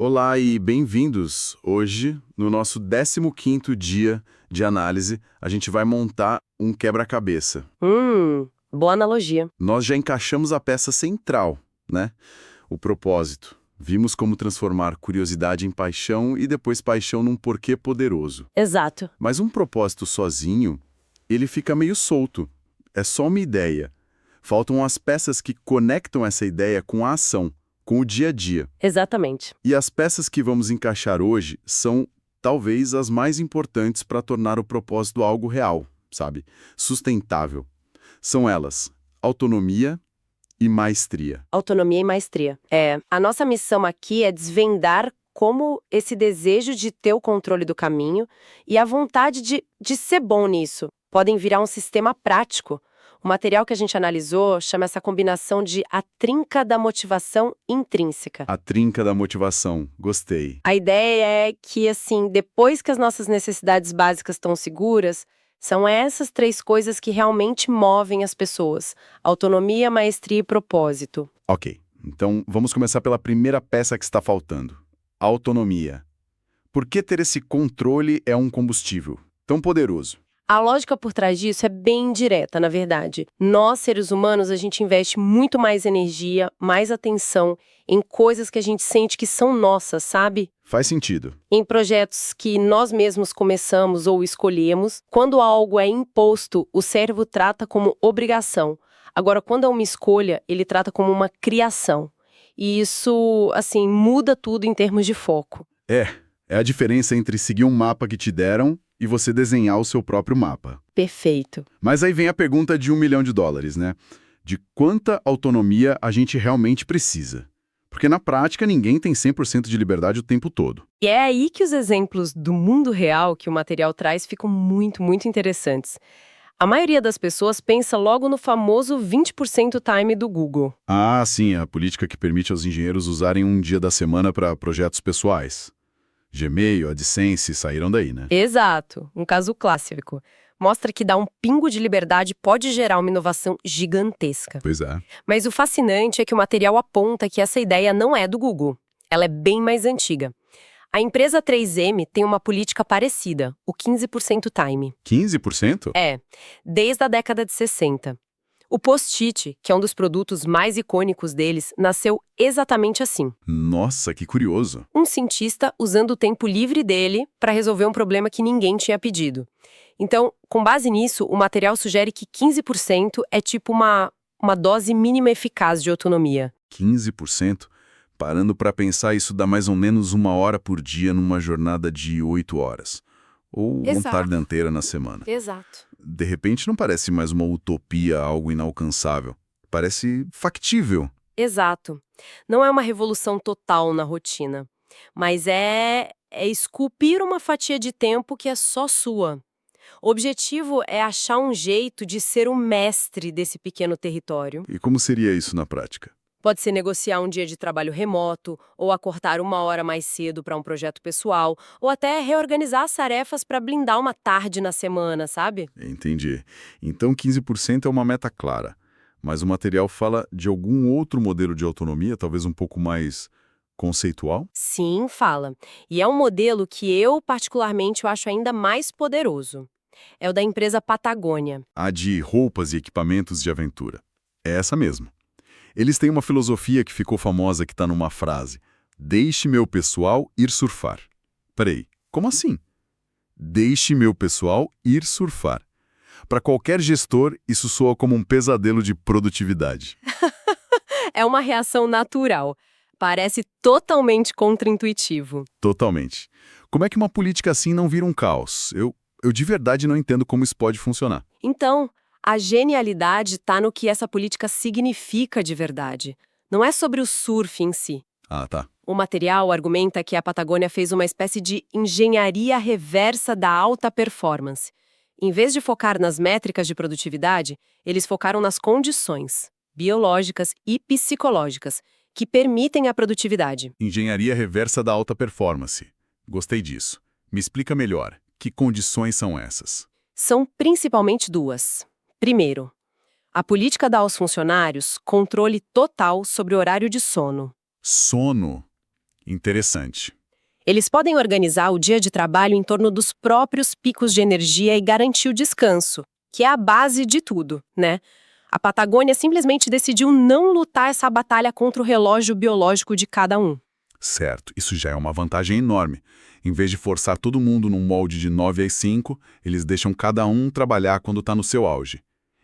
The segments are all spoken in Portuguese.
Olá e bem-vindos! Hoje, no nosso 15º dia de análise, a gente vai montar um quebra-cabeça. Boa analogia. Nós já encaixamos a peça central, né? O propósito. Vimos como transformar curiosidade em paixão e depois paixão num porquê poderoso. Exato. Mas um propósito sozinho, ele fica meio solto. É só uma ideia. Faltam as peças que conectam essa ideia com a ação, com o dia a dia. Exatamente. E as peças que vamos encaixar hoje são, talvez, as mais importantes para tornar o propósito algo real, sabe? Sustentável. São elas: autonomia e maestria. Autonomia e maestria. A nossa missão aqui é desvendar como esse desejo de ter o controle do caminho e a vontade de ser bom nisso podem virar um sistema prático. O material que a gente analisou chama essa combinação de a trinca da motivação intrínseca. A trinca da motivação. Gostei. A ideia é que, assim, depois que as nossas necessidades básicas estão seguras, são essas três coisas que realmente movem as pessoas: autonomia, maestria e propósito. Ok, então vamos começar pela primeira peça que está faltando: a autonomia. Por que ter esse controle é um combustível tão poderoso? A lógica por trás disso é bem direta, na verdade. Nós, seres humanos, a gente investe muito mais energia, mais atenção em coisas que a gente sente que são nossas, sabe? Faz sentido. Em projetos que nós mesmos começamos ou escolhemos. Quando algo é imposto, o cérebro trata como obrigação. Agora, quando é uma escolha, ele trata como uma criação. E isso, assim, muda tudo em termos de foco. É a diferença entre seguir um mapa que te deram e você desenhar o seu próprio mapa. Perfeito. Mas aí vem a pergunta de $1 milhão, né? De quanta autonomia a gente realmente precisa? Porque na prática ninguém tem 100% de liberdade o tempo todo. E é aí que os exemplos do mundo real que o material traz ficam muito, muito interessantes. A maioria das pessoas pensa logo no famoso 20% time do Google. Ah, sim, a política que permite aos engenheiros usarem um dia da semana para projetos pessoais. Gmail, AdSense saíram daí, né? Exato, um caso clássico. Mostra que dar um pingo de liberdade pode gerar uma inovação gigantesca. Pois é. Mas o fascinante é que o material aponta que essa ideia não é do Google. Ela é bem mais antiga. A empresa 3M tem uma política parecida, o 15% time. 15%? Desde a década de 60. O Post-it, que é um dos produtos mais icônicos deles, nasceu exatamente assim. Nossa, que curioso. Um cientista usando o tempo livre dele para resolver um problema que ninguém tinha pedido. Então, com base nisso, o material sugere que 15% é tipo uma dose mínima eficaz de autonomia. 15%? Parando para pensar, isso dá mais ou menos 1 hora por dia numa jornada de 8 horas. Ou uma tarde inteira na semana. Exato. De repente não parece mais uma utopia, algo inalcançável. Parece factível. Exato. Não é uma revolução total na rotina, mas é esculpir uma fatia de tempo que é só sua. O objetivo é achar um jeito de ser o mestre desse pequeno território. E como seria isso na prática? Pode ser negociar um dia de trabalho remoto, ou acordar 1 hora mais cedo para um projeto pessoal, ou até reorganizar as tarefas para blindar uma tarde na semana, sabe? Entendi. Então 15% é uma meta clara. Mas o material fala de algum outro modelo de autonomia, talvez um pouco mais conceitual? Sim, fala. E é um modelo que eu, particularmente, eu acho ainda mais poderoso. É o da empresa Patagônia. A de roupas e equipamentos de aventura. É essa mesmo. Eles têm uma filosofia que ficou famosa que está numa frase: deixe meu pessoal ir surfar. Peraí, como assim? Deixe meu pessoal ir surfar. Para qualquer gestor, isso soa como um pesadelo de produtividade. É uma reação natural. Parece totalmente contraintuitivo. Totalmente. Como é que uma política assim não vira um caos? Eu de verdade não entendo como isso pode funcionar. Então, a genialidade está no que essa política significa de verdade. Não é sobre o surf em si. Ah, tá. O material argumenta que a Patagônia fez uma espécie de engenharia reversa da alta performance. Em vez de focar nas métricas de produtividade, eles focaram nas condições biológicas e psicológicas que permitem a produtividade. Engenharia reversa da alta performance. Gostei disso. Me explica melhor. Que condições são essas? São principalmente duas. Primeiro, a política dá aos funcionários controle total sobre o horário de sono. Sono. Interessante. Eles podem organizar o dia de trabalho em torno dos próprios picos de energia e garantir o descanso, que é a base de tudo, né? A Patagônia simplesmente decidiu não lutar essa batalha contra o relógio biológico de cada um. Certo, isso já é uma vantagem enorme. Em vez de forçar todo mundo num molde de 9 às 5, eles deixam cada um trabalhar quando está no seu auge.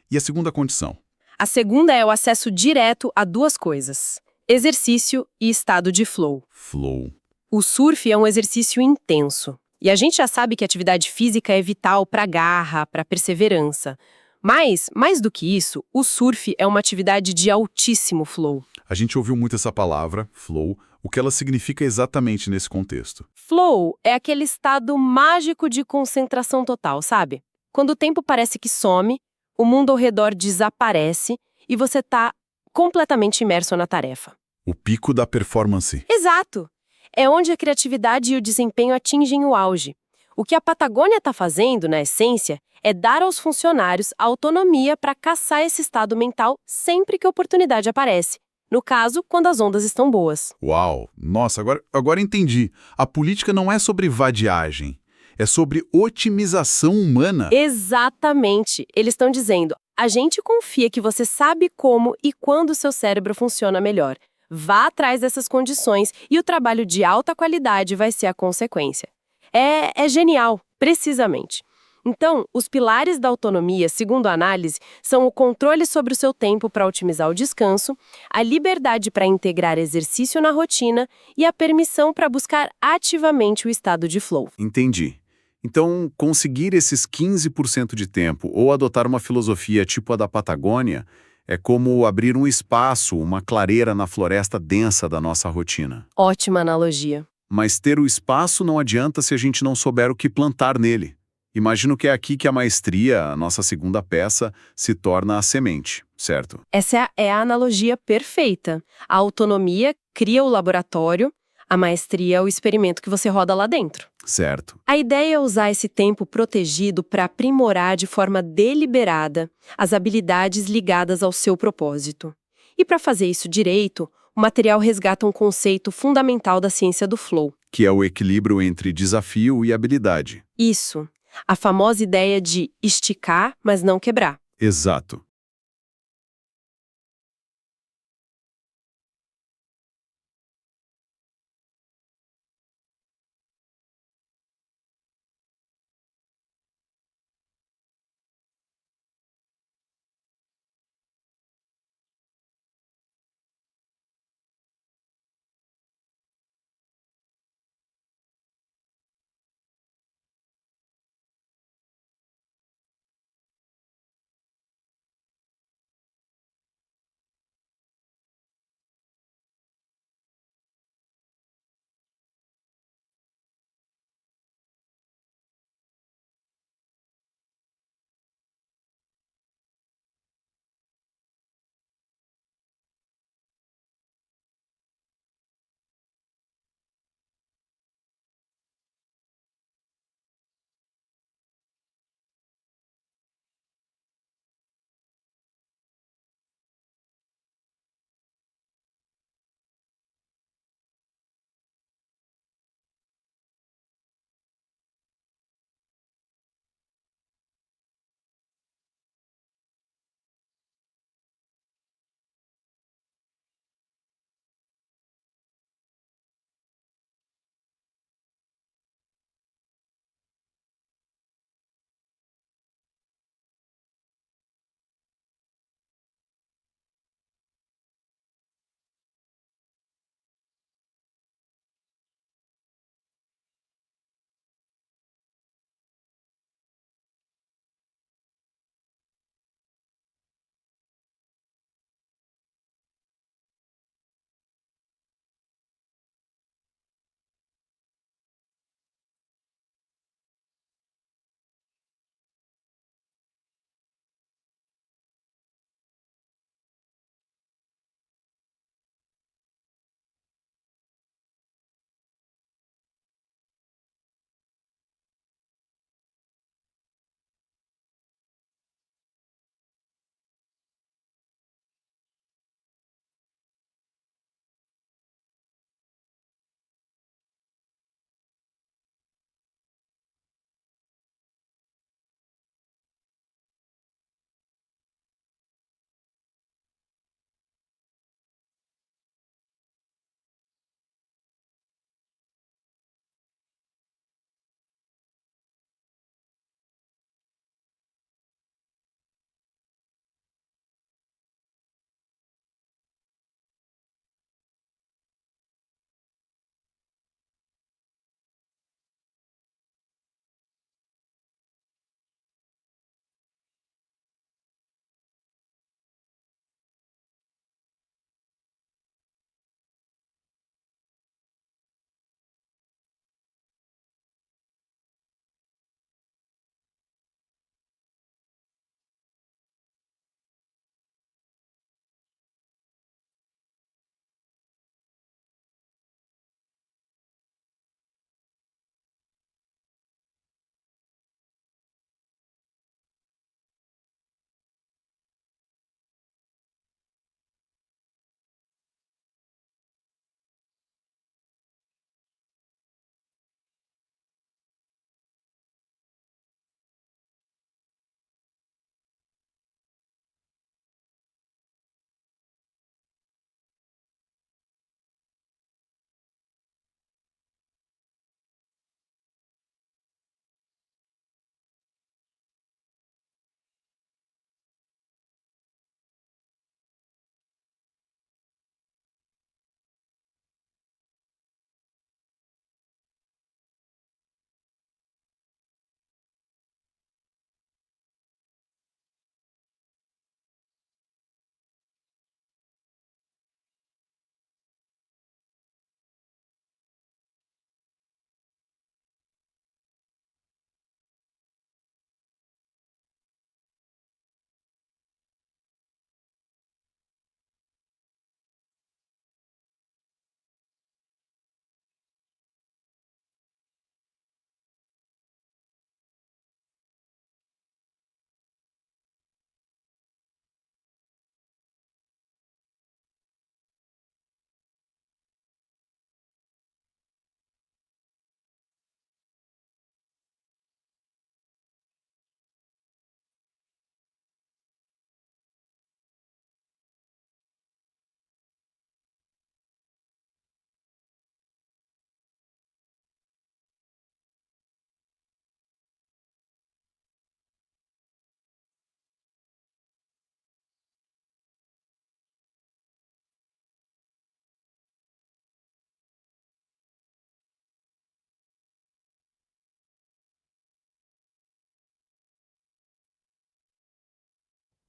E a segunda condição? A segunda é o acesso direto a duas coisas: exercício e estado de flow. Flow. O surf é um exercício intenso. E a gente já sabe que a atividade física é vital para a garra, para a perseverança. Mas, mais do que isso, o surf é uma atividade de altíssimo flow. A gente ouviu muito essa palavra, flow, o que ela significa exatamente nesse contexto. Flow é aquele estado mágico de concentração total, sabe? Quando o tempo parece que some, o mundo ao redor desaparece e você está completamente imerso na tarefa. O pico da performance. Exato! É onde a criatividade e o desempenho atingem o auge. O que a Patagônia está fazendo, na essência, é dar aos funcionários autonomia para caçar esse estado mental sempre que a oportunidade aparece. No caso, quando as ondas estão boas. Uau! Nossa, agora entendi. A política não é sobre vadiagem, é sobre otimização humana. Exatamente. Eles estão dizendo, a gente confia que você sabe como e quando o seu cérebro funciona melhor. Vá atrás dessas condições e o trabalho de alta qualidade vai ser a consequência. É genial, precisamente. Então, os pilares da autonomia, segundo a análise, são o controle sobre o seu tempo para otimizar o descanso, a liberdade para integrar exercício na rotina e a permissão para buscar ativamente o estado de flow. Entendi. Então, conseguir esses 15% de tempo ou adotar uma filosofia tipo a da Patagônia é como abrir um espaço, uma clareira na floresta densa da nossa rotina. Ótima analogia. Mas ter o espaço não adianta se a gente não souber o que plantar nele. Imagino que é aqui que a maestria, a nossa segunda peça, se torna a semente, certo? Essa é a analogia perfeita. A autonomia cria o laboratório, a maestria é o experimento que você roda lá dentro. Certo. A ideia é usar esse tempo protegido para aprimorar de forma deliberada as habilidades ligadas ao seu propósito. E para fazer isso direito, o material resgata um conceito fundamental da ciência do flow. Que é o equilíbrio entre desafio e habilidade. Isso, a famosa ideia de esticar, mas não quebrar. Exato.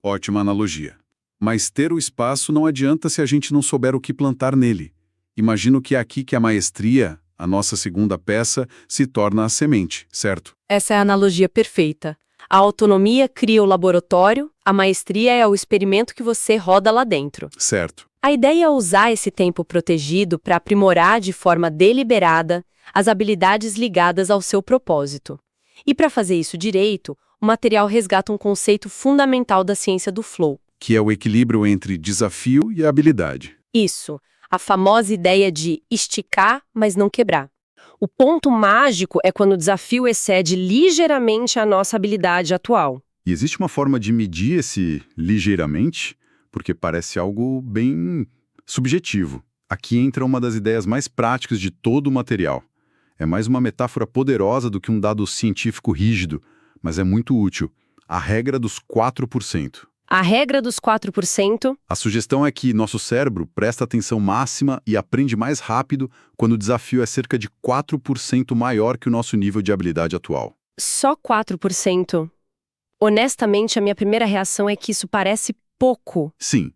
Ótima analogia. Mas ter o espaço não adianta se a gente não souber o que plantar nele. Imagino que é aqui que a maestria, a nossa segunda peça, se torna a semente, certo? Essa é a analogia perfeita. A autonomia cria o laboratório, a maestria é o experimento que você roda lá dentro. Certo. A ideia é usar esse tempo protegido para aprimorar de forma deliberada as habilidades ligadas ao seu propósito. E para fazer isso direito, o material resgata um conceito fundamental da ciência do flow. Que é o equilíbrio entre desafio e habilidade. Isso, a famosa ideia de esticar, mas não quebrar. O ponto mágico é quando o desafio excede ligeiramente a nossa habilidade atual. E existe uma forma de medir esse ligeiramente? Porque parece algo bem subjetivo. Aqui entra uma das ideias mais práticas de todo o material. É mais uma metáfora poderosa do que um dado científico rígido, mas é muito útil. A regra dos 4%. A regra dos 4%. A sugestão é que nosso cérebro presta atenção máxima e aprende mais rápido quando o desafio é cerca de 4% maior que o nosso nível de habilidade atual. Só 4%. Honestamente, a minha primeira reação é que isso parece pouco. Sim,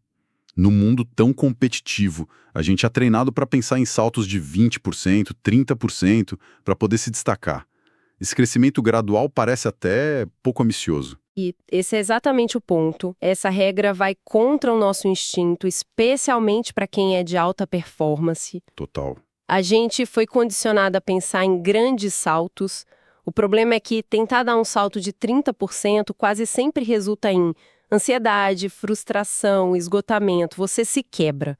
no mundo tão competitivo, a gente é treinado para pensar em saltos de 20%, 30% para poder se destacar. Esse crescimento gradual parece até pouco ambicioso. E esse é exatamente o ponto. Essa regra vai contra o nosso instinto, especialmente para quem é de alta performance. Total. A gente foi condicionado a pensar em grandes saltos. O problema é que tentar dar um salto de 30% quase sempre resulta em ansiedade, frustração, esgotamento. Você se quebra.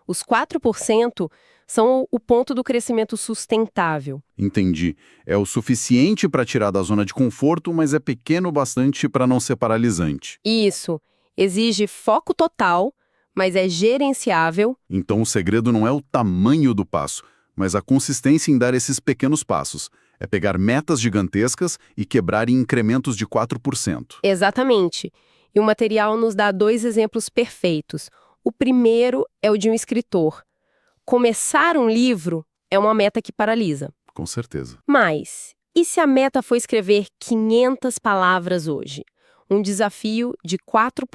Os 4% são o ponto do crescimento sustentável. Entendi. É o suficiente para tirar da zona de conforto, mas é pequeno o bastante para não ser paralisante. Isso. Exige foco total, mas é gerenciável. Então o segredo não é o tamanho do passo, mas a consistência em dar esses pequenos passos. É pegar metas gigantescas e quebrar em incrementos de 4%. Exatamente. E o material nos dá 2 exemplos perfeitos. O primeiro é o de um escritor. Começar um livro é uma meta que paralisa. Com certeza. Mas, e se a meta for escrever 500 palavras hoje? Um desafio de 4%.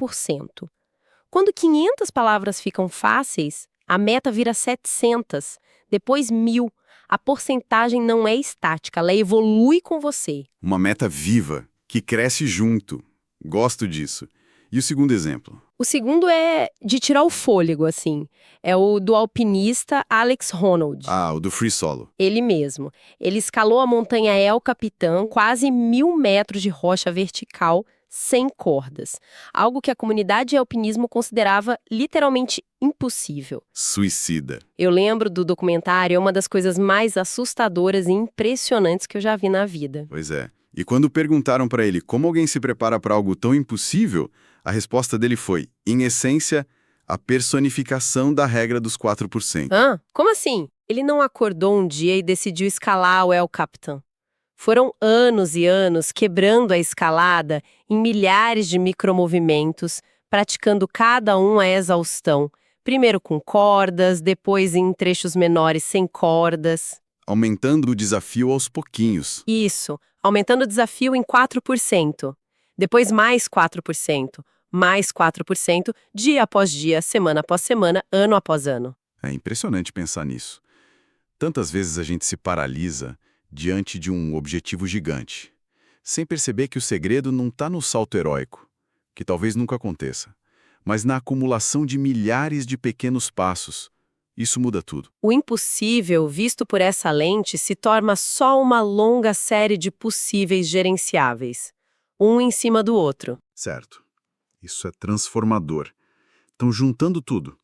Quando 500 palavras ficam fáceis, a meta vira 700, depois 1.000. A porcentagem não é estática, ela evolui com você. Uma meta viva, que cresce junto. Gosto disso. E o segundo exemplo? O segundo é de tirar o fôlego, assim. É o do alpinista Alex Honnold. Ah, o do free solo. Ele mesmo. Ele escalou a montanha El Capitan, quase 1.000 metros de rocha vertical, sem cordas. Algo que a comunidade de alpinismo considerava literalmente impossível. Suicida. Eu lembro do documentário, é uma das coisas mais assustadoras e impressionantes que eu já vi na vida. Pois é. E quando perguntaram para ele como alguém se prepara para algo tão impossível, a resposta dele foi, em essência, a personificação da regra dos 4%. Como assim? Ele não acordou um dia e decidiu escalar o El Capitan. Foram anos e anos quebrando a escalada em milhares de micromovimentos, praticando cada um à exaustão. Primeiro com cordas, depois em trechos menores sem cordas. Aumentando o desafio aos pouquinhos. Isso, aumentando o desafio em 4%. Depois mais 4%, mais 4%, dia após dia, semana após semana, ano após ano. É impressionante pensar nisso. Tantas vezes a gente se paralisa diante de um objetivo gigante, sem perceber que o segredo não está no salto heróico, que talvez nunca aconteça, mas na acumulação de milhares de pequenos passos. Isso muda tudo. O impossível, visto por essa lente, se torna só uma longa série de possíveis gerenciáveis, um em cima do outro. Certo. Isso é transformador. Então, juntando tudo,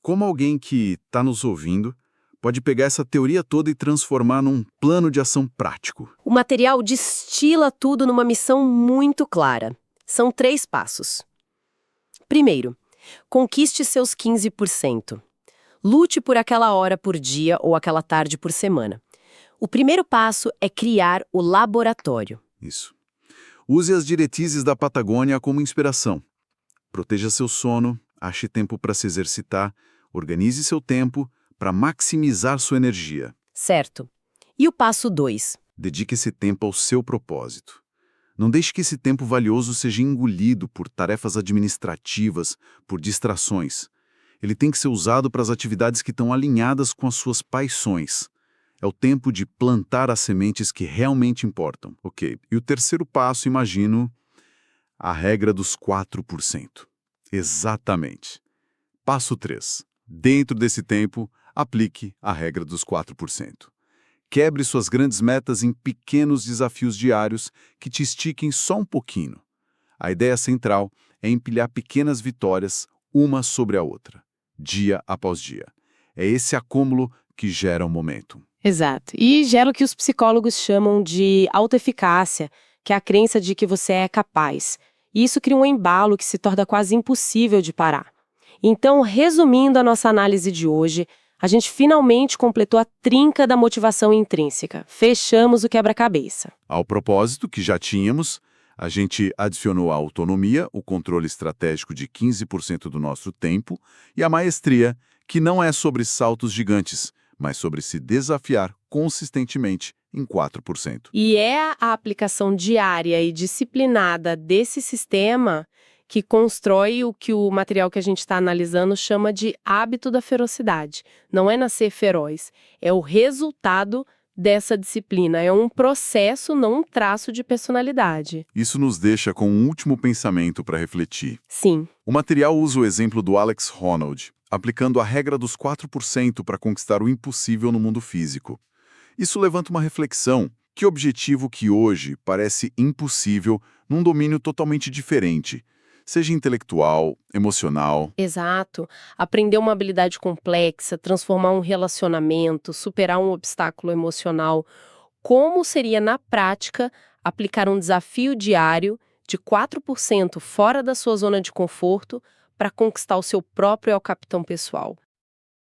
como alguém que está nos ouvindo pode pegar essa teoria toda e transformar num plano de ação prático? O material destila tudo numa missão muito clara. São 3 passos. Primeiro, conquiste seus 15%. Lute por aquela hora por dia ou aquela tarde por semana. O primeiro passo é criar o laboratório. Isso. Use as diretrizes da Patagônia como inspiração. Proteja seu sono, ache tempo para se exercitar, organize seu tempo para maximizar sua energia. Certo. E o passo 2? Dedique esse tempo ao seu propósito. Não deixe que esse tempo valioso seja engolido por tarefas administrativas, por distrações. Ele tem que ser usado para as atividades que estão alinhadas com as suas paixões. É o tempo de plantar as sementes que realmente importam. Ok. E o terceiro passo, imagino, a regra dos 4%. Exatamente. Passo 3. Dentro desse tempo, aplique a regra dos 4%. Quebre suas grandes metas em pequenos desafios diários que te estiquem só um pouquinho. A ideia central é empilhar pequenas vitórias, uma sobre a outra, dia após dia. É esse acúmulo que gera o momento. Exato. E gera o que os psicólogos chamam de autoeficácia, que é a crença de que você é capaz. E isso cria um embalo que se torna quase impossível de parar. Então, resumindo a nossa análise de hoje, a gente finalmente completou a trinca da motivação intrínseca. Fechamos o quebra-cabeça. Ao propósito que já tínhamos, a gente adicionou a autonomia, o controle estratégico de 15% do nosso tempo, e a maestria, que não é sobre saltos gigantes, mas sobre se desafiar consistentemente em 4%. E é a aplicação diária e disciplinada desse sistema que constrói o que o material que a gente está analisando chama de hábito da ferocidade. Não é nascer feroz, é o resultado dessa disciplina. É um processo, não um traço de personalidade. Isso nos deixa com um último pensamento para refletir. Sim. O material usa o exemplo do Alex Honnold, aplicando a regra dos 4% para conquistar o impossível no mundo físico. Isso levanta uma reflexão. Que objetivo que hoje parece impossível num domínio totalmente diferente? Seja intelectual, emocional. Exato. Aprender uma habilidade complexa, transformar um relacionamento, superar um obstáculo emocional. Como seria, na prática, aplicar um desafio diário de 4% fora da sua zona de conforto para conquistar o seu próprio El Capitão pessoal?